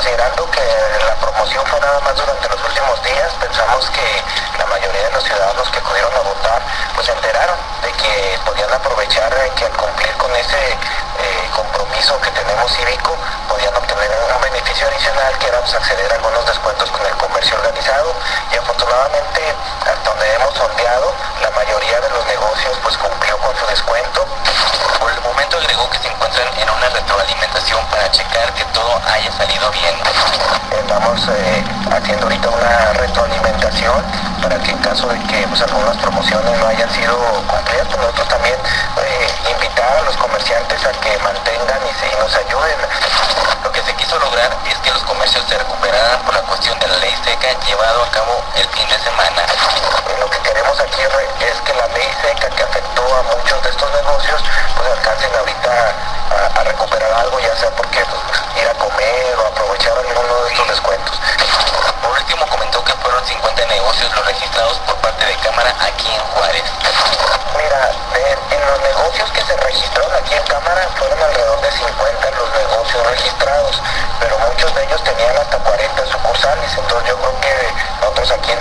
considerando que la promoción fue nada más durante los últimos días, pensamos que la mayoría de los ciudadanos que acudieron a votar pues se enteraron de que podían aprovechar que al cumplir con ese compromiso que tenemos cívico podían obtener un beneficio adicional, que era pues, acceder a algunos descuentos con el comercio organizado, y afortunadamente hasta donde hemos sondeado la mayoría de los negocios pues cumplió con su descuento. Por el momento agregó que se encuentran en una retroalimentación para checar que todo haya salido bien. Estamos haciendo ahorita una retroalimentación para que en caso de que pues, algunas promociones no hayan sido cumplidas, pues nosotros también invitar a los comerciantes a que mantengan y nos ayuden. Lo que se quiso lograr es que los comercios se recuperaran por la cuestión de la ley seca llevado a cabo el fin de semana. Lo que queremos aquí es que la ley seca que afectó a muchos de estos negocios pues alcancen ahorita a recuperar algo, ya sea porque pues, ir a comer o aprovechar alguno de estos descuentos. Por último comentó que fueron 50 negocios los registrados por parte de Cámara aquí en Juárez. Mira, en los negocios que se registraron aquí en Cámara fueron alrededor de 50 los negocios registrados, pero muchos de ellos tenían hasta 40 sucursales, entonces yo creo que nosotros aquí en